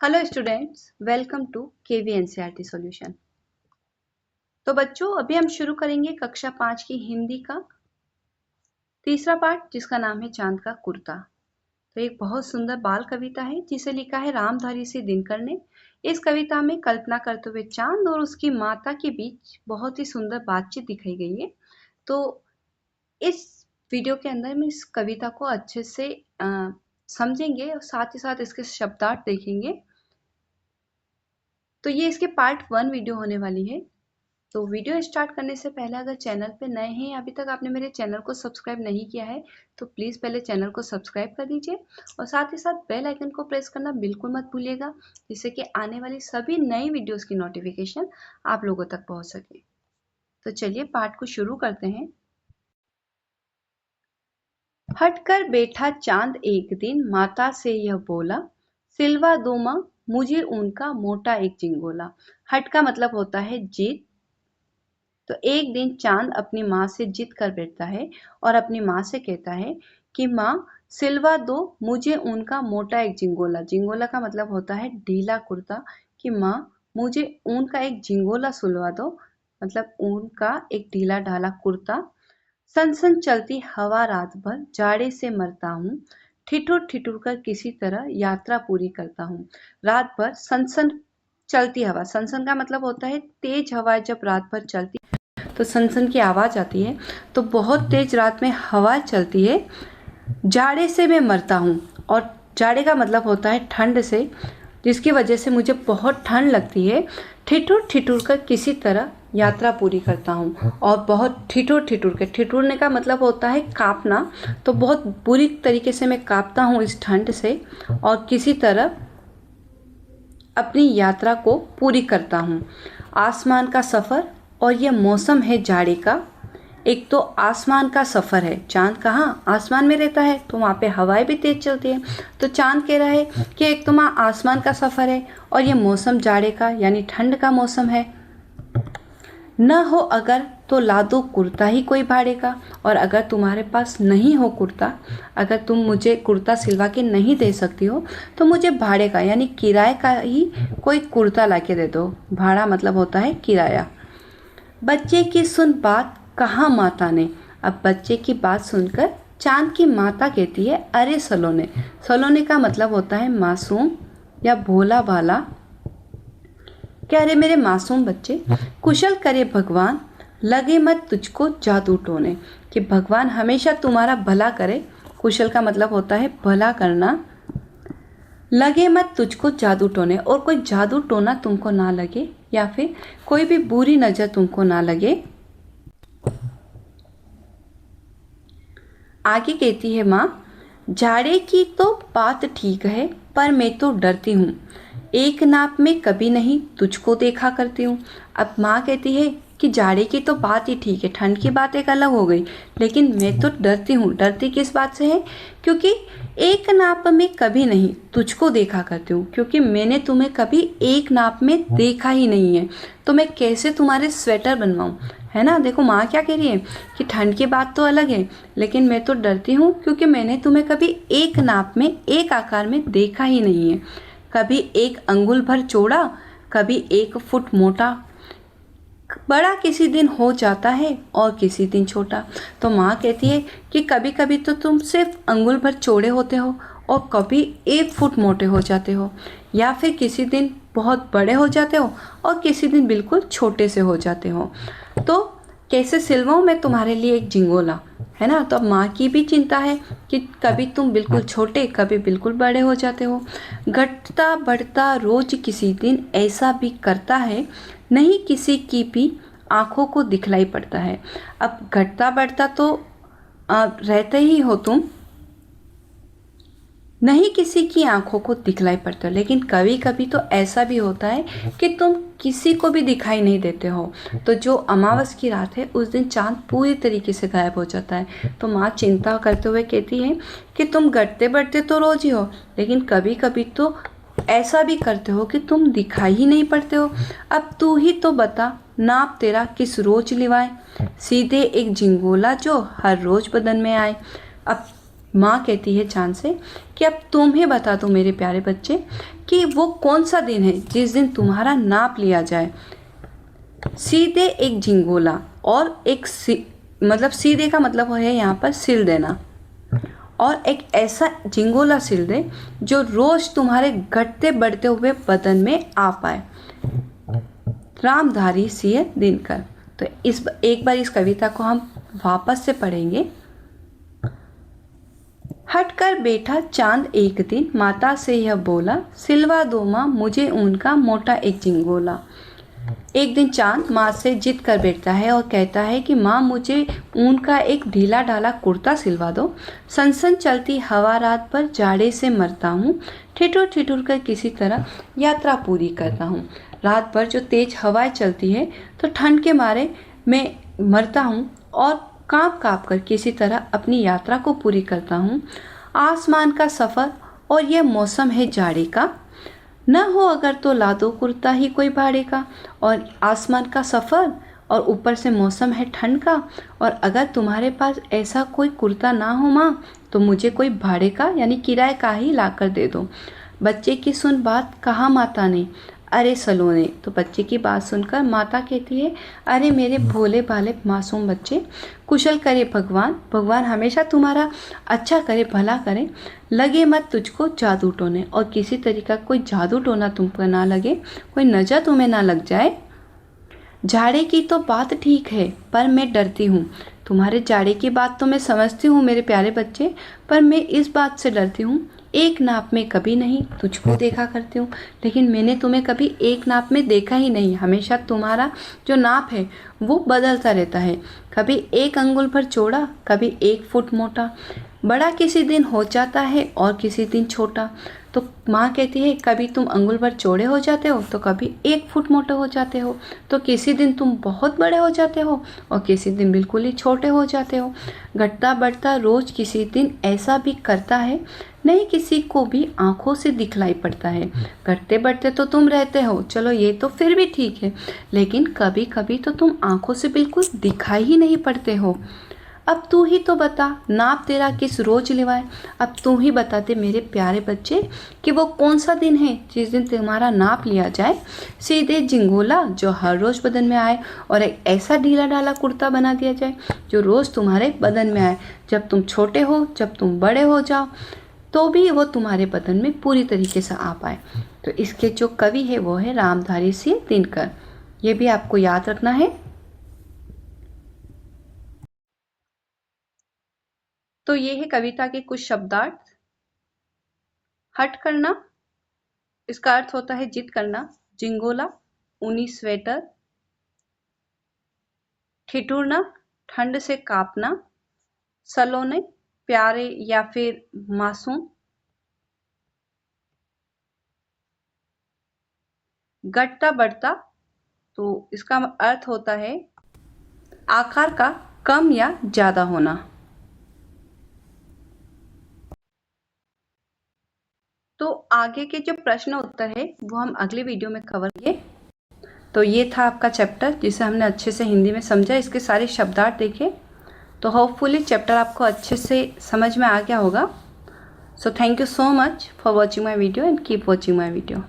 Hello students, welcome to KV NCERT solution. तो बच्चों, अभी हम शुरू करेंगे कक्षा 5 की हिंदी का तीसरा पार्ट, जिसका नाम है चांद का कुर्ता। तो एक बहुत सुंदर बाल कविता है जिसे लिखा है रामधारी सिंह दिनकर ने। इस कविता में कल्पना करते हुए चांद और उसकी माता के बीच बहुत ही सुंदर बातचीत दिखाई गई है। तो इस वीडियो के अंदर हम इस कविता को अच्छे से समझेंगे और साथ ही साथ इसके शब्दार्थ देखेंगे। तो ये इसके पार्ट 1 वीडियो होने वाली है। तो वीडियो स्टार्ट करने से पहले अगर चैनल पे नए हैं, अभी तक आपने मेरे चैनल को सब्सक्राइब नहीं किया है, तो प्लीज़ पहले चैनल को सब्सक्राइब कर दीजिए और साथ ही साथ बेल आइकन को प्रेस करना बिल्कुल मत भूलिएगा, जिससे कि आने वाली सभी नई वीडियोस की नोटिफिकेशन आप लोगों तक पहुंच सके। तो चलिए पाठ को शुरू करते हैं। हटकर बैठा चांद एक दिन माता से यह बोला, सिलवा दो माँ मुझे उनका मोटा एक चिंगोला। हट का मतलब होता है जीत। तो एक दिन चांद अपनी माँ से जिद कर बैठता है और अपनी माँ से कहता है कि माँ सिलवा दो मुझे उनका मोटा एक जिंगोला। जिंगोला का मतलब होता है ढीला कुर्ता। कि माँ मुझे ऊन का एक जिंगोला सिलवा दो, मतलब ऊन का एक ढीला ढाला कुर्ता। सन सन चलती हवा रात भर जाड़े से मरता हूँ, ठिठुर ठिठुर कर किसी तरह यात्रा पूरी करता हूँ। रात भर सनसन चलती हवा, सनसन का मतलब होता है तेज हवा। जब रात भर चलती तो सनसन की आवाज़ आती है। तो बहुत तेज रात में हवा चलती है। जाड़े से मैं मरता हूँ, और जाड़े का मतलब होता है ठंड से, जिसकी वजह से मुझे बहुत ठंड लगती है। ठिठुर ठिठुर कर किसी तरह यात्रा पूरी करता हूँ, और बहुत ठिठुर ठिठुर के, ठिठुरने का मतलब होता है कांपना। तो बहुत बुरी तरीके से मैं कांपता हूँ इस ठंड से, और किसी तरह अपनी यात्रा को पूरी करता हूँ। आसमान का सफ़र, और यह मौसम है जाड़े का। एक तो आसमान का सफ़र है, चांद कहाँ आसमान में रहता है, तो वहाँ पे हवाएं भी तेज चलती है। तो चांद कह रहा है कि एक तो वहाँ आसमान का सफ़र है, और ये मौसम जाड़े का यानी ठंड का मौसम है। न हो अगर तो ला दो कुर्ता ही कोई भाड़े का, और अगर तुम्हारे पास नहीं हो कुर्ता, अगर तुम मुझे कुर्ता सिलवा के नहीं दे सकती हो, तो मुझे भाड़े का यानी किराए का ही कोई कुर्ता ला के दे दो। भाड़ा मतलब होता है किराया। बच्चे की सुन बात कहा माता ने। अब बच्चे की बात सुनकर चांद की माता कहती है, अरे सलोने। सलोने का मतलब होता है मासूम या भोला भाला। क्या रे मेरे मासूम बच्चे, कुशल करे भगवान, लगे मत तुझको जादू टोने। कि भगवान हमेशा तुम्हारा भला करे। कुशल का मतलब होता है भला करना। लगे मत तुझको जादू टोने, और कोई जादू टोना तुमको ना लगे, या फिर कोई भी बुरी नज़र तुमको ना लगे। आगे कहती है माँ, जाड़े की तो बात ठीक है, पर मैं तो डरती हूँ। एक नाप में कभी नहीं तुझको देखा करती हूँ। अब माँ कहती है कि जाड़े की तो बात ही ठीक है, ठंड की बात एक अलग हो गई, लेकिन मैं तो डरती हूँ। डरती किस बात से है? क्योंकि एक नाप में कभी नहीं तुझको देखा करती हूँ, क्योंकि मैंने तुम्हें कभी एक नाप में देखा ही नहीं है। तो मैं कैसे तुम्हारे स्वेटर बनवाऊँ, है ना। देखो माँ क्या कह रही है कि ठंड की बात तो अलग है, लेकिन मैं तो डरती हूँ क्योंकि मैंने तुम्हें कभी एक नाप में, एक आकार में देखा ही नहीं है। कभी एक अंगुल भर चौड़ा, कभी 1 फुट मोटा। बड़ा किसी दिन हो जाता है और किसी दिन छोटा। तो माँ कहती है कि कभी कभी तो तुम सिर्फ अंगुल भर चौड़े होते हो, और कभी 1 फुट मोटे हो जाते हो, या फिर किसी दिन बहुत बड़े हो जाते हो और किसी दिन बिल्कुल छोटे से हो जाते हो। तो कैसे सिलवाऊँ मैं तुम्हारे लिए एक जिंगोला, है ना। तो अब माँ की भी चिंता है कि कभी तुम बिल्कुल छोटे, कभी बिल्कुल बड़े हो जाते हो। घटता बढ़ता रोज किसी दिन ऐसा भी करता है, नहीं किसी की भी आंखों को दिखलाई पड़ता है। अब घटता बढ़ता तो रहते ही हो तुम, नहीं किसी की आंखों को दिखलाई पड़ता, लेकिन कभी कभी तो ऐसा भी होता है कि तुम किसी को भी दिखाई नहीं देते हो। तो जो अमावस की रात है उस दिन चांद पूरी तरीके से गायब हो जाता है। तो माँ चिंता करते हुए कहती है कि तुम घटते बढ़ते तो रोज ही हो, लेकिन कभी कभी तो ऐसा भी करते हो कि तुम दिखाई ही नहीं पड़ते हो। अब तू ही तो बता, नाप तेरा किस रोज लिवाए, सीधे एक झिंगोला जो हर रोज बदन में आए। अब माँ कहती है चांद से कि अब तुम ही बता दो मेरे प्यारे बच्चे कि वो कौन सा दिन है जिस दिन तुम्हारा नाप लिया जाए। सीधे एक झिंगोला और एक मतलब सीधे का मतलब है यहाँ पर सिल देना, और एक ऐसा झिंगोला सिल दे जो रोज तुम्हारे घटते बढ़ते हुए बदन में आ पाए। रामधारी सिंह दिनकर। तो एक बार इस कविता को हम वापस से पढ़ेंगे। हट कर बैठा चांद एक दिन, माता से यह बोला, सिलवा दो माँ मुझे ऊन का मोटा एक झिंगोला। एक दिन चांद माँ से जिद कर बैठता है और कहता है कि माँ मुझे ऊन का एक ढीला ढाला कुर्ता सिलवा दो। सनसन चलती हवा रात पर जाड़े से मरता हूँ, ठिठुर ठिठुर कर किसी तरह यात्रा पूरी करता हूँ। रात भर जो तेज हवाएं चलती है तो ठंड के मारे मैं मरता हूँ और काँप काँप कर किसी तरह अपनी यात्रा को पूरी करता हूँ। आसमान का सफ़र और यह मौसम है जाड़े का, न हो अगर तो ला दो कुर्ता ही कोई भाड़े का। और आसमान का सफ़र और ऊपर से मौसम है ठंड का, और अगर तुम्हारे पास ऐसा कोई कुर्ता ना हो माँ तो मुझे कोई भाड़े का यानी किराए का ही ला कर दे दो। बच्चे की सुन बात कहा माता ने, अरे सलोने। तो बच्चे की बात सुनकर माता कहती है, अरे मेरे भोले भाले मासूम बच्चे, कुशल करे भगवान, भगवान हमेशा तुम्हारा अच्छा करे भला करे। लगे मत तुझको जादू टोने, और किसी तरीका कोई जादू टोना तुम पर ना लगे, कोई नज़र तुम्हें ना लग जाए। जाड़े की तो बात ठीक है पर मैं डरती हूँ। तुम्हारे जाड़े की बात तो मैं समझती हूँ मेरे प्यारे बच्चे, पर मैं इस बात से डरती हूँ, एक नाप में कभी नहीं तुझको देखा करती हूँ, लेकिन मैंने तुम्हें कभी एक नाप में देखा ही नहीं। हमेशा तुम्हारा जो नाप है वो बदलता रहता है, कभी 1 अंगुल भर चौड़ा, कभी 1 फुट मोटा। बड़ा किसी दिन हो जाता है और किसी दिन छोटा। तो माँ कहती है, कभी तुम अंगुल भर चौड़े हो जाते हो तो कभी 1 फुट मोटे हो जाते हो, तो किसी दिन तुम बहुत बड़े हो जाते हो और किसी दिन बिल्कुल ही छोटे हो जाते हो। घटता बढ़ता रोज किसी दिन ऐसा भी करता है, नहीं किसी को भी आंखों से दिखलाई पड़ता है। घटते बढ़ते तो तुम रहते हो, चलो ये तो फिर भी ठीक है, लेकिन कभी कभी तो तुम आंखों से बिल्कुल दिखाई ही नहीं पड़ते हो। अब तू ही तो बता, नाप तेरा किस रोज लिवाए। अब तू ही बता दे मेरे प्यारे बच्चे कि वो कौन सा दिन है जिस दिन तुम्हारा नाप लिया जाए। सीधे झिंगोला जो हर रोज बदन में आए, और एक ऐसा ढीला ढाला कुर्ता बना दिया जाए जो रोज तुम्हारे बदन में आए। जब तुम छोटे हो, जब तुम बड़े हो जाओ, तो भी वो तुम्हारे बदन में पूरी तरीके से आ पाए। तो इसके जो कवि है वो है रामधारी सिंह दिनकर। ये भी आपको याद रखना है। तो ये है कविता के कुछ शब्दार्थ। हट करना, इसका अर्थ होता है जिद करना। जिंगोला, ऊनी स्वेटर। ठिठुरना, ठंड से कांपना। सलोने, प्यारे या फिर मासूम। घटता बढ़ता, तो इसका अर्थ होता है आकार का कम या ज्यादा होना। तो आगे के जो प्रश्न उत्तर है वो हम अगले वीडियो में कवर करेंगे। तो ये था आपका चैप्टर जिसे हमने अच्छे से हिंदी में समझा, इसके सारे शब्दार्थ देखे। तो होपफुली चैप्टर आपको अच्छे से समझ में आ गया होगा। So thank you so much for watching my video and keep watching my video.